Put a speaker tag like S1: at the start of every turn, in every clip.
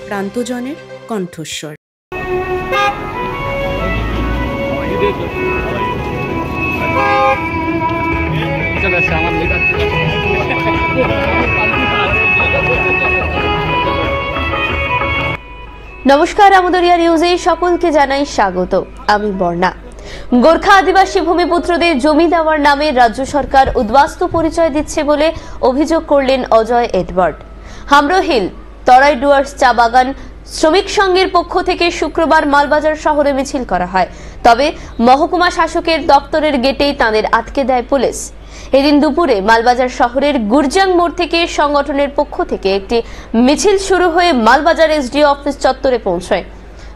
S1: প্রান্তজনের কণ্ঠস্বর।
S2: নমস্কার, আমদরিয়া নিউজে সকলকে জানাই স্বাগত। আমি বর্ণা। গোর্খা আদিবাসী ভূমিপুত্রদের জমি দেওয়ার নামে রাজ্য সরকার উদ্বাস্তু পরিচয় দিচ্ছে বলে অভিযোগ করলেন অজয় এডওয়ার্ড। হামরোহিল তরাই ডুয়ার্স চা বাগান শ্রমিক সংঘের পক্ষ থেকে শুক্রবার মালবাজার শহরে মিছিল করা হয়। তবে মহকুমা শাসকের দপ্তরের গেটেই তাদের আটকে দেয় পুলিশ। এদিন দুপুরে মালবাজার শহরের গুরজাং মোড় থেকে সংগঠনের পক্ষ থেকে একটি মিছিল শুরু হয়ে মালবাজার এসডিও অফিস চত্বরে পৌঁছয়।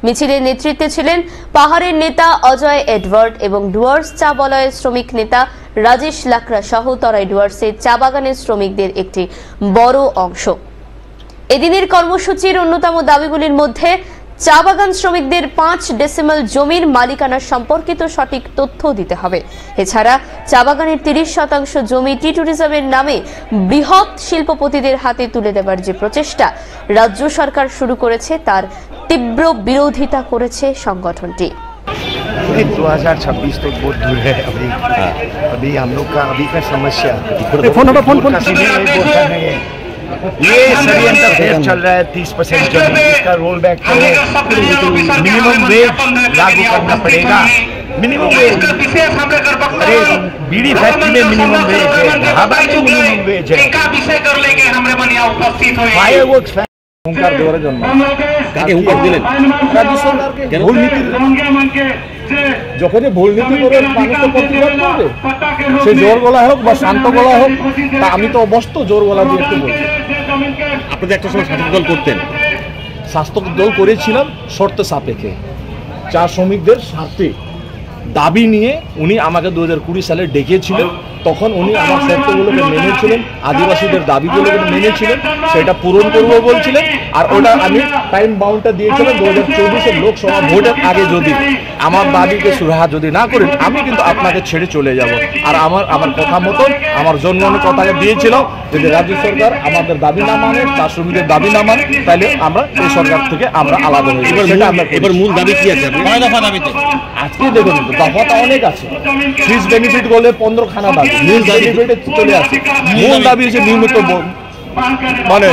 S2: মিছিলের নেতৃত্বে ছিলেন পাহাড়ের নেতা অজয় এডওয়ার্ড এবং ডুয়ার্স চা বলয়ের শ্রমিক নেতা রাজেশ লাকড়া সহ তরাই ডুয়ার্সের চা বাগানের শ্রমিকদের একটি বড় অংশ। এদিনের কর্মসূচির অন্যতম দাবিগুলির মধ্যে চা বাগান শ্রমিকদের 5 ডেসিমাল জমির মালিকানা সম্পর্কিত সঠিক তথ্য দিতে হবে। এছাড়া চা বাগানের 30% জমি টি ট্যুরিজমের নামে বৃহৎ শিল্পপতিদের হাতে তুলে দেবার যে প্রচেষ্টা রাজ্য সরকার শুরু করেছে তার তীব্র বিরোধিতা করেছে সংগঠনটি।
S3: 2026 तक बहुत दूर है। अभी हम लोग का अभी का समस्या ये षड्यंत्र फेर चल रहा है। 30% जमीन इसका रोल बैक करे, मिनिमम वेज लागू करना पड़ेगा। मिनिमम वेज, अरे बीड़ी फैक्ट्री में मिनिमम वेज है, ढाबा में मिनिमम वेज है, फायरवर्क्स হুঙ্কার দেওয়ার জন্য কাকে হুঙ্কার দিলেন? রাজ্য সরকারকে। ভুল নীতি, যখনই ভুল নীতি করে মানুষ তো প্রতিবাদ করবে, সে জোর গলা হোক বা শান্ত গলা হোক, তা আমি তো অবশ্য জোর গলা দিয়ে একটু বলছি।
S4: আপনাদের একটা সময় শাসক দল করতেন?
S3: শাসক দল করেছিলাম শর্ত সাপেক্ষে, চা শ্রমিকদের স্বার্থে দাবি নিয়ে উনি আমাকে 2020 সালে ডেকেছিলেন। তখন উনি আমার শর্তগুলোকে মেনেছিলেন, আদিবাসীদের দাবিগুলোকে মেনেছিলেন, সেটা পূরণ করবো বলছিলেন। আর ওটা আমি টাইম বাউন্ডটা দিয়েছিলাম 2024-এর লোকসভা ভোটের আগে যদি আমার দাবিকে সুরাহা যদি না করেন আমি কিন্তু আপনাকে ছেড়ে চলে যাব। আর আমার কথা মতন আমার জন্মের কথাকে দিয়েছিল যদি রাজ্য সরকার আমাদের দাবি না মানে, চা শ্রমিকদের দাবি না মানে, তাহলে আমরা এই সরকার থেকে আমরা আলাদা হয়ে যাবো। সেটা আমরা
S4: এবার মূল দাবি কি আছে?
S3: আজকে দেখুন দফাটা অনেক আছে। ফ্রিজ বেনিফিট বলে 15 খানা দাবি মূল বেনিফিটে চলে আসে। মূল দাবি হচ্ছে নিয়মিত মানে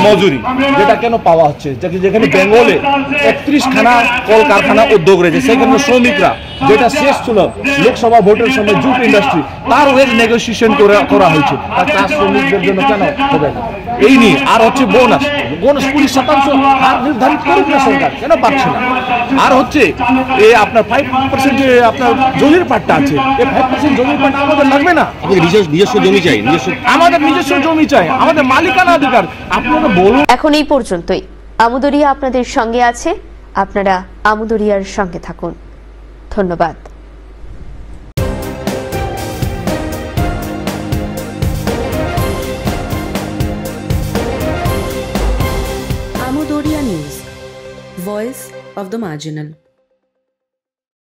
S3: মজুরি, যেটা কেন পাওয়া হচ্ছে, যেখানে বেঙ্গলে 31 খানা কলকারখানা উদ্যোগ রয়েছে, সেখানে শ্রমিকরা যেটা শেষ ছিল লোকসভা ভোটের সময় জুট ইন্ডাস্ট্রি, তার ওয়েজ নেগোসিয়েশন করা হয়েছে, তার চা শ্রমিকদের জন্য কেন হবে না এই নিয়ে। আর হচ্ছে বোনাস 20% হার নির্ধারিত করুক না সরকার, কেন পাচ্ছে না? আর হচ্ছে এই আপনার 5% যে আপনার জমির পাট্টা আছে, এই 5% জমির পাট্টা আমাদের লাগবে না?
S4: নিজস্ব জমি চাই,
S3: আমাদের নিজস্ব জমি চাই, আমাদের মালিকানা অধিকার। আপনারা বলুন।
S2: এখন এই পর্যন্তই। আমদরিয়া আপনাদের সঙ্গে আছে, আপনারা আমদরিয়ার সঙ্গে থাকুন। ধন্যবাদ।
S1: Amdariya news, voice of the marginal.